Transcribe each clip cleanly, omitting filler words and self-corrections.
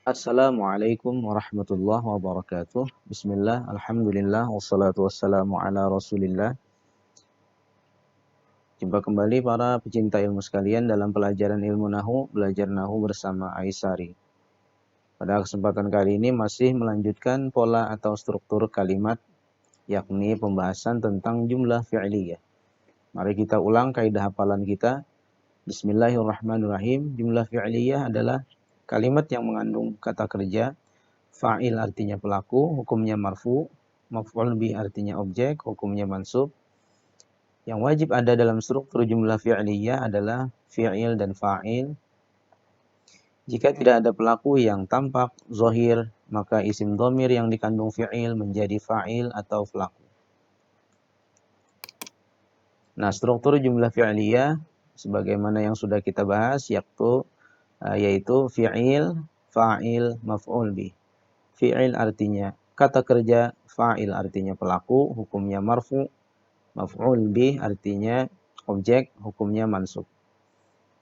Assalamualaikum warahmatullahi wabarakatuh. Bismillah, alhamdulillah, wassalatu wassalamu ala rasulillah. Jumpa kembali para pecinta ilmu sekalian dalam pelajaran ilmu nahu, belajar nahu bersama Aisari. Pada kesempatan kali ini masih melanjutkan pola atau struktur kalimat, yakni pembahasan tentang jumlah fi'liyah. Mari kita ulang kaidah hafalan kita. Bismillahirrahmanirrahim. Jumlah fi'liyah adalah kalimat yang mengandung kata kerja. Fa'il artinya pelaku, hukumnya marfu. Maf'ul bih artinya objek, hukumnya mansub. Yang wajib ada dalam struktur jumlah fi'liyah adalah fi'il dan fa'il. Jika tidak ada pelaku yang tampak, zahir, maka isim dhamir yang dikandung fi'il menjadi fa'il atau pelaku. Nah, struktur jumlah fi'liyah sebagaimana yang sudah kita bahas yaitu fi'il, fa'il, maf'ul bih. Fi'il artinya kata kerja, fa'il artinya pelaku, hukumnya marfu, maf'ul bih artinya objek, hukumnya mansub.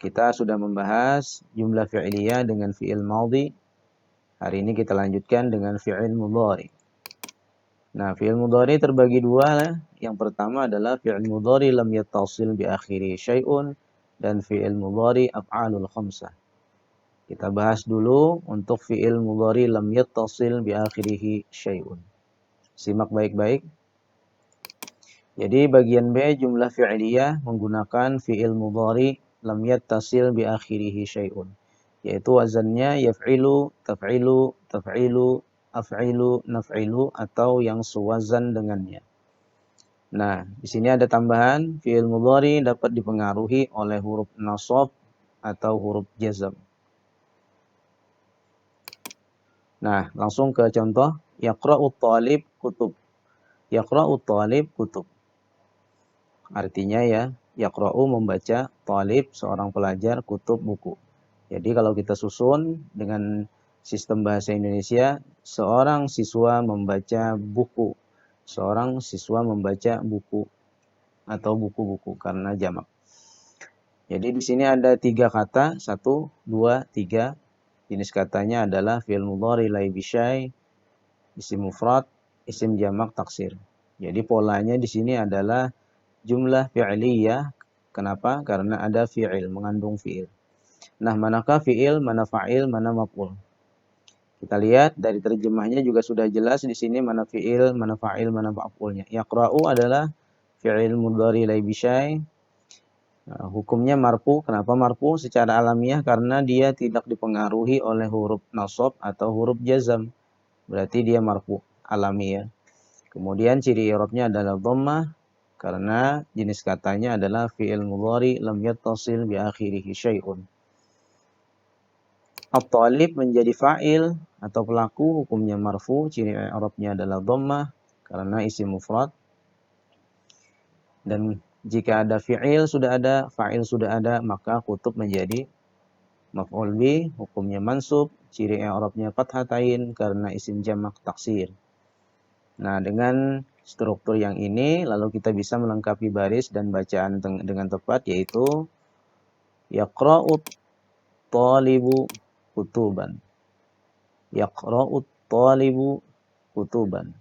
Kita sudah membahas jumlah fi'liyah dengan fi'il madhi. Hari ini kita lanjutkan dengan fi'il mudhari. Nah, fi'il mudhari terbagi dua. Yang pertama adalah fi'il mudhari lam yattasil bi akhiri syai'un dan fi'il mudhari af'alul khamsah. Kita bahas dulu untuk fi'il mudhari lam yattasil bi akhirihi syai'un. Simak baik-baik. Jadi bagian B jumlah fi'liyah menggunakan fi'il mudhari lam yattasil bi akhirihi syai'un. Yaitu wazannya yaf'ilu, taf'ilu, taf'ilu, af'ilu, naf'ilu atau yang sewazan dengannya. Nah, di sini ada tambahan fi'il mudhari dapat dipengaruhi oleh huruf nasab atau huruf jazm. Nah, langsung ke contoh. Yaqra'ut talib kutub. Yaqra'ut talib kutub. Artinya ya, yaqra'u membaca, talib seorang pelajar, kutub buku. Jadi kalau kita susun dengan sistem bahasa Indonesia, seorang siswa membaca buku. Seorang siswa membaca buku atau buku-buku karena jamak. Jadi di sini ada 3 kata, 1, 2, 3. Jenis katanya adalah fi'il mudhari lai bisyai, isim mufrad, isim jamak taksir. Jadi polanya di sini adalah jumlah fi'liyah. Kenapa? Karena ada fi'il, mengandung fi'il. Nah, manakah fi'il, mana fa'il, mana maf'ul? Kita lihat dari terjemahnya juga sudah jelas di sini mana fi'il, mana fa'il, mana maf'ulnya. Yaqra'u adalah fi'il mudhari lai bisyai. Nah, hukumnya marfu. Kenapa marfu? Secara alamiah karena dia tidak dipengaruhi oleh huruf nasab atau huruf jazm. Berarti dia marfu alamiah. Kemudian ciri i'rabnya adalah dhammah karena jenis katanya adalah fi'il mudhari lam yattasil bi akhirihi syai'un. At-talib menjadi fa'il atau pelaku, hukumnya marfu, ciri i'rabnya adalah dhammah karena isim mufrad. Dan jika ada fi'il sudah ada, fa'il sudah ada, maka kutub menjadi maf'ul bih, hukumnya mansub, ciri i'rabnya fathatain karena isim jamak taksir. Nah, dengan struktur yang ini lalu kita bisa melengkapi baris dan bacaan dengan tepat, yaitu yaqra'ut talibu kutuban. Yaqra'ut talibu kutuban.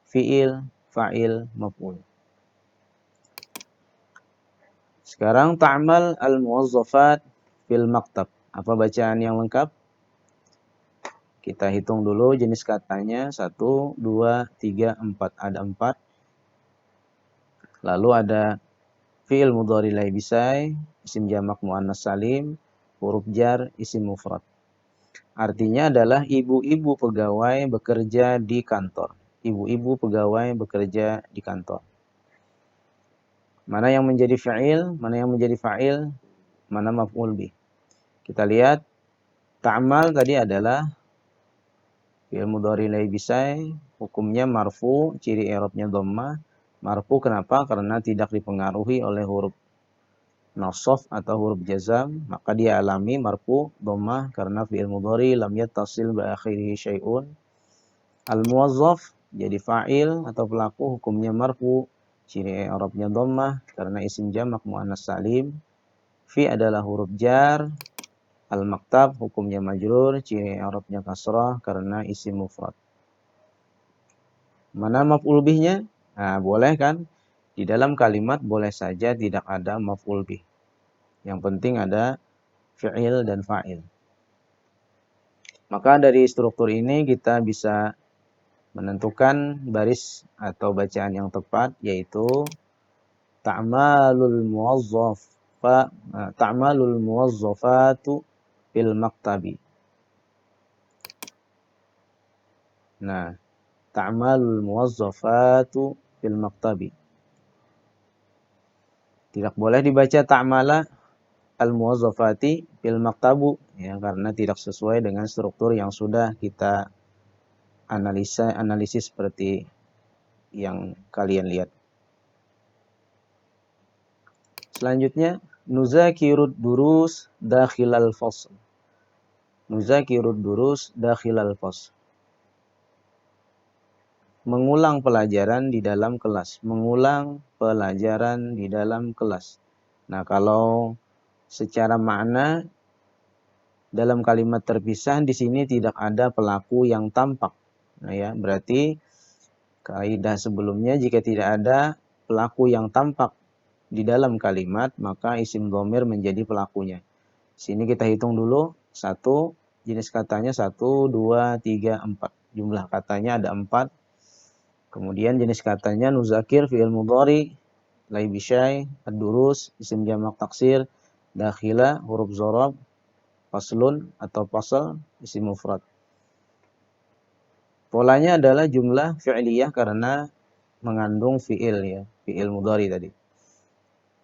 Fi'il, fa'il, maf'ul. Sekarang ta'mal al-muwazzafat fil maktab. Apa bacaan yang lengkap? Kita hitung dulu jenis katanya. 1, 2, 3, 4. Ada 4. Lalu ada fi'il mudhari lai bisai, isim jamak muannas salim, huruf jar, isim mufrad. Artinya adalah ibu-ibu pegawai bekerja di kantor. Ibu-ibu pegawai bekerja di kantor. Mana yang menjadi fa'il, mana yang menjadi fa'il, mana maf'ul bih. Kita lihat ta'mal tadi adalah fi'il mudhari lai bisai, hukumnya marfu, ciri i'rabnya dhammah. Marfu kenapa? Karena tidak dipengaruhi oleh huruf nasab atau huruf jazam, maka dia alami marfu dhammah karena fi'il mudhari lam yattasil bi akhirihi syai'un. Al-muwazzaf jadi fa'il atau pelaku, hukumnya marfu, ciri i'rabnya dhammah karena isim jamak muannas salim. Fi adalah huruf jar, Al-maktab hukumnya majrur, ciri i'rabnya kasrah karena isim mufrad. Mana maf'ul bihnya? Nah, boleh kan? Di dalam kalimat boleh saja tidak ada maf'ul bih. Yang penting ada fi'il dan fa'il. Maka dari struktur ini kita bisa menentukan baris atau bacaan yang tepat, yaitu ta'malul muwazzafatu fil maktabi. Nah, ta'malul muwazzafatu fil maktabi. Tidak boleh dibaca ta'mala al-muwazzafati fil maktabu, ya, karena tidak sesuai dengan struktur yang sudah kita analisis seperti yang kalian lihat. Selanjutnya, nuzakirud durus dakhilal fasl. Nuzakirud durus dakhilal fasl. Mengulang pelajaran di dalam kelas. Mengulang pelajaran di dalam kelas. Nah, kalau secara makna dalam kalimat terpisah di sini tidak ada pelaku yang tampak. Nah, ya, berarti kaidah sebelumnya jika tidak ada pelaku yang tampak di dalam kalimat, maka isim dhamir menjadi pelakunya. Sini kita hitung dulu. 1, jenis katanya 1, 2, 3, 4. Jumlah katanya ada 4. Kemudian jenis katanya nuzakir, fi'il mudhari, lai bisyai, ad-durus, isim jamak taksir, dakhila, huruf dzarab, faslun atau fasal, isim mufrad. Polanya adalah jumlah fi'liyah karena mengandung fi'il, ya, fi'il mudhari tadi.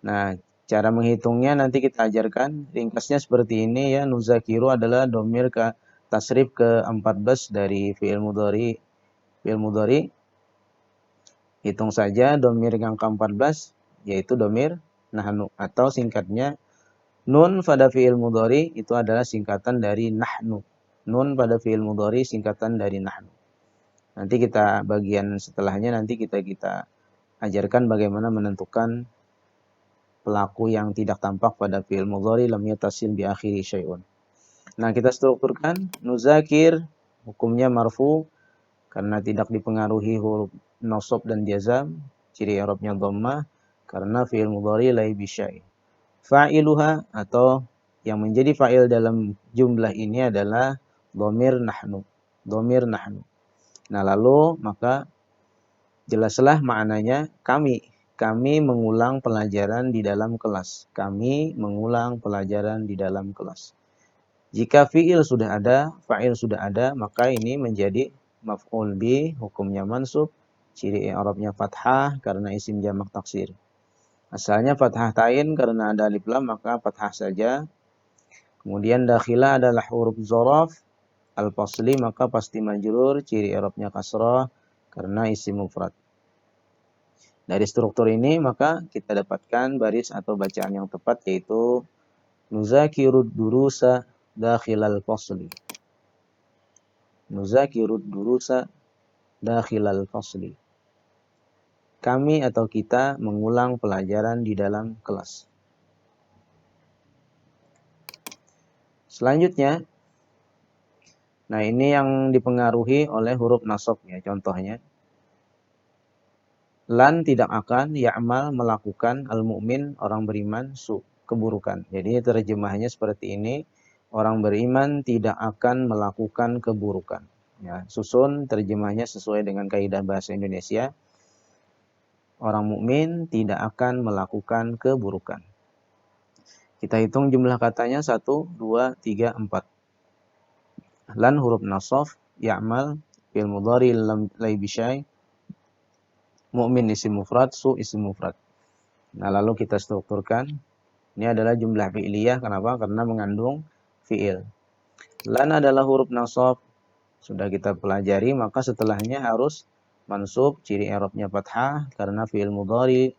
Nah, cara menghitungnya nanti kita ajarkan. Ringkasnya seperti ini, ya. Nuzakiru adalah domir ke tasrif ke-14 dari fi'il mudhari. Fi'il mudhari. Hitung saja domir yang ke-14, yaitu domir nahnu. Atau singkatnya, nun pada fi'il mudhari itu adalah singkatan dari nahnu. Nun pada fi'il mudhari singkatan dari nahnu. Nanti kita bagian setelahnya nanti kita ajarkan bagaimana menentukan pelaku yang tidak tampak pada fi'il mudhari lam yattasil bi akhiri syai'un. Nah, kita strukturkan. Nuzakir hukumnya marfu karena tidak dipengaruhi huruf nasab dan jazam, ciri i'rabnya dhammah karena fi'il mudhari lai bisyai. Fa'iluha atau yang menjadi fa'il dalam jumlah ini adalah dhamir nahnu. Dhamir nahnu. Nah, lalu maka jelaslah maknanya kami. Kami mengulang pelajaran di dalam kelas. Kami mengulang pelajaran di dalam kelas. Jika fi'il sudah ada, fa'il sudah ada, maka ini menjadi maf'ul bi, hukumnya mansub, ciri i'rabnya fathah karena isim jamak taksir. Asalnya fathah tain karena ada alif lam, maka fathah saja. Kemudian dakhilah adalah huruf dzaraf, al-fasli maka pasti majrur, ciri i'rabnya kasrah karena isim mufrad. Dari struktur ini maka kita dapatkan baris atau bacaan yang tepat, yaitu nuzakirud durusa dakhilal fasli. Nuzakirud durusa dakhilal fasli. Kami atau kita mengulang pelajaran di dalam kelas. Selanjutnya, nah ini yang dipengaruhi oleh huruf nasab, ya, contohnya. Lan tidak akan, ya'mal melakukan, al-mu'min orang beriman, keburukan. Jadi terjemahnya seperti ini, orang beriman tidak akan melakukan keburukan. Ya, susun terjemahnya sesuai dengan kaidah bahasa Indonesia. Orang mukmin tidak akan melakukan keburukan. Kita hitung jumlah katanya 1, 2, 3, 4. Lan huruf nasab, ya'mal, fi'il mudhari lai bisyai, mu'min isim mufrad, isim mufrad. Nah, lalu kita strukturkan. Ini adalah jumlah fi'liyah. Kenapa? Karena mengandung fi'il. Lan adalah huruf nasab. Sudah kita pelajari, maka setelahnya harus mansub, ciri i'rabnya fathah karena fi'il mudhari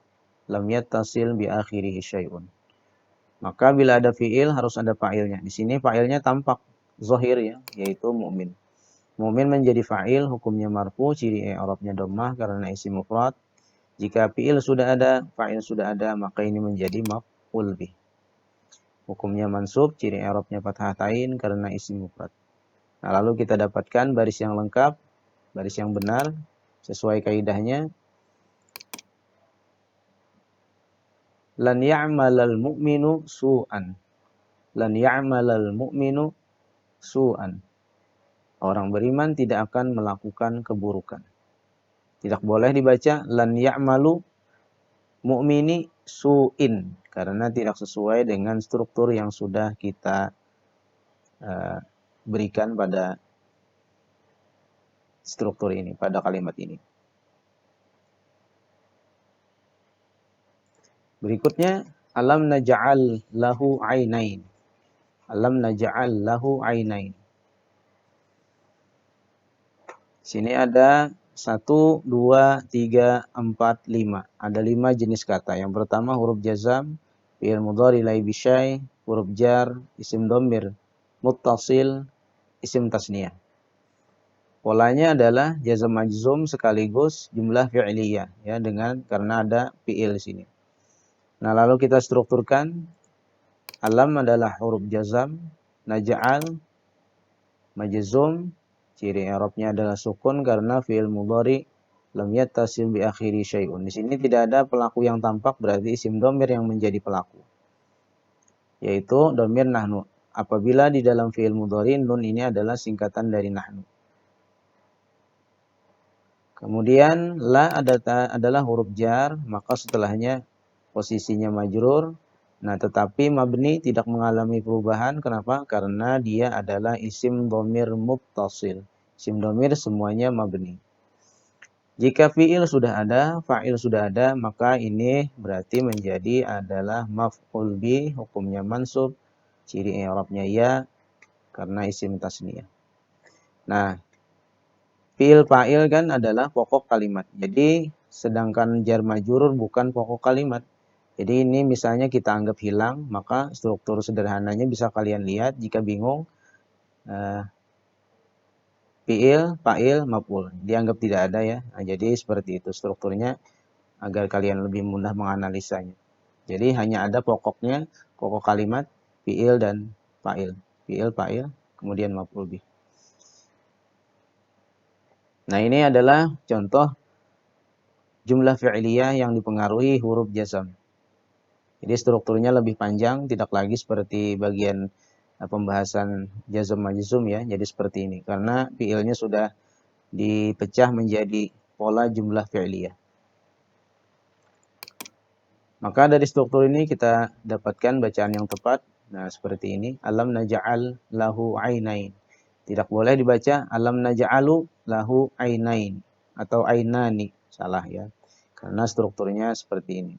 lam yattasil bi akhirihi syai'un. Maka bila ada fi'il harus ada fa'ilnya. Di sini fa'ilnya tampak zahir, ya, yaitu mu'min. Mu'min menjadi fa'il, hukumnya marfu, ciri i'rabnya dhammah karena isim mufrad. Jika fi'il sudah ada, fa'il sudah ada, maka ini menjadi maf'ul bih. hukumnya mansub, ciri i'rabnya fathatain karena isim mufrad. Nah, lalu kita dapatkan baris yang lengkap, baris yang benar sesuai kaidahnya. Lan ya'malal mu'minu su'an. Lan ya'malal mu'minu su'an. Orang beriman tidak akan melakukan keburukan. Tidak boleh dibaca lan ya'malu mu'mini su'in karena tidak sesuai dengan struktur yang sudah kita berikan pada struktur ini, pada kalimat ini. Berikutnya, alam naj'al lahu ainain. Alam naj'al lahu ainain. Sini ada 1, 2, 3, 4, 5. Ada 5 jenis kata. Yang pertama huruf jazam, fi'il mudhari lai bisyai, huruf jar, isim dhamir, muttasil, isim tasniyah. Polanya adalah jazam majzum sekaligus jumlah fi'liyah ya karena ada fi'il di sini. Nah, lalu kita strukturkan. Alam adalah huruf jazam, naj'al majzum, ciri i'rabnya adalah sukun karena fi'il mudhari lam yattasil bi akhiri syai'un. Di sini tidak ada pelaku yang tampak, berarti isim dhamir yang menjadi pelaku. Yaitu dhamir nahnu. Apabila di dalam fi'il mudhari nun ini adalah singkatan dari nahnu. Kemudian la adalah huruf jar, maka setelahnya posisinya majrur. Nah, tetapi mabni tidak mengalami perubahan. Kenapa? Karena dia adalah isim dhamir muttasil. Isim dhamir semuanya mabni. Jika fi'il sudah ada, fa'il sudah ada, maka ini berarti menjadi adalah maf'ul bi, hukumnya mansub, ciri i'rabnya ya, karena isim tasniyah. Nah, fi'il fa'il kan adalah pokok kalimat. Jadi, sedangkan jar majrur bukan pokok kalimat. Jadi ini misalnya kita anggap hilang, maka struktur sederhananya bisa kalian lihat jika bingung. Fi'il, fa'il, maf'ul. Dianggap tidak ada ya. Nah, jadi seperti itu strukturnya agar kalian lebih mudah menganalisanya. Jadi hanya ada pokoknya, pokok kalimat, fi'il dan fa'il. Fi'il, fa'il, kemudian maf'ul bih. Nah, ini adalah contoh jumlah fi'liyah yang dipengaruhi huruf jazam. Jadi strukturnya lebih panjang, tidak lagi seperti bagian pembahasan jazm majzum ya. Jadi seperti ini karena fi'ilnya sudah dipecah menjadi pola jumlah fi'liyah. Maka dari struktur ini kita dapatkan bacaan yang tepat. Nah, seperti ini. Alam naj'al lahu ainain. Tidak boleh dibaca alam naj'alu lahu ainain atau ainani. Salah ya. Karena strukturnya seperti ini.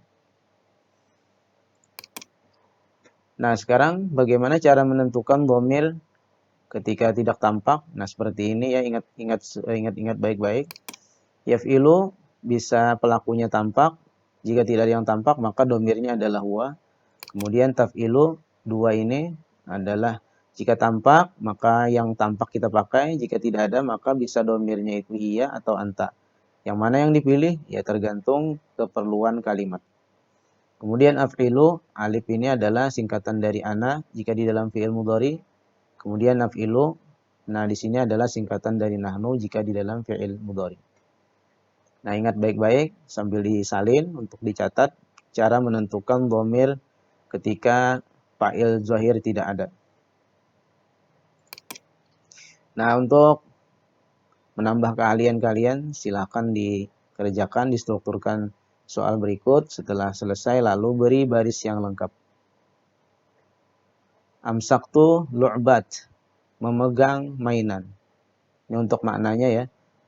Nah, sekarang bagaimana cara menentukan dhamir ketika tidak tampak? Nah, seperti ini ya, ingat baik-baik. Yaf'ilu bisa pelakunya tampak. Jika tidak ada yang tampak, maka dhamirnya adalah huwa. Kemudian taf'ilu, dua ini adalah jika tampak, maka yang tampak kita pakai. Jika tidak ada, maka bisa dhamirnya itu hiya atau anta. Yang mana yang dipilih? Ya tergantung keperluan kalimat. Kemudian af'ilu, alif ini adalah singkatan dari ana jika di dalam fi'il mudhari. Kemudian naf'ilu, nah di sini adalah singkatan dari nahnu jika di dalam fi'il mudhari. Nah, ingat baik-baik sambil disalin untuk dicatat cara menentukan dhamir ketika fa'il zahir tidak ada. Nah, untuk menambah keahlian kalian silakan dikerjakan, distrukturkan soal berikut. Setelah selesai lalu beri baris yang lengkap. Amsaktu lu'bat, memegang mainan. Ini untuk maknanya ya,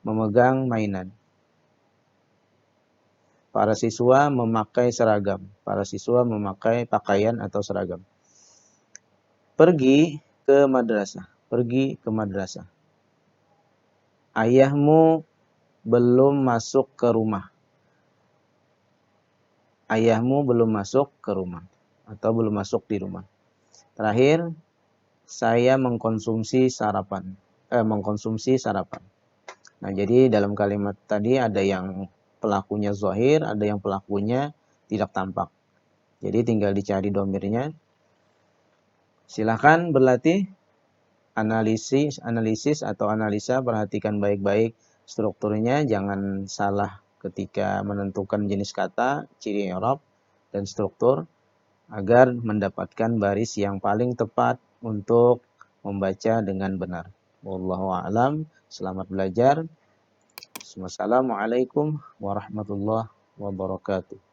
memegang mainan. Para siswa memakai seragam. Para siswa memakai pakaian atau seragam. Pergi ke madrasah. Pergi ke madrasah. Ayahmu belum masuk ke rumah. Ayahmu belum masuk ke rumah. Atau belum masuk di rumah. Terakhir, saya mengkonsumsi sarapan. Mengkonsumsi sarapan. Nah, jadi dalam kalimat tadi ada yang pelakunya zahir, ada yang pelakunya tidak tampak. Jadi tinggal dicari dhamirnya. Silahkan berlatih analisis atau analisa, perhatikan baik-baik strukturnya, jangan salah ketika menentukan jenis kata, ciri i'rab dan struktur agar mendapatkan baris yang paling tepat untuk membaca dengan benar. Wallahu a'lam. Selamat belajar. Wassalamualaikum warahmatullahi wabarakatuh.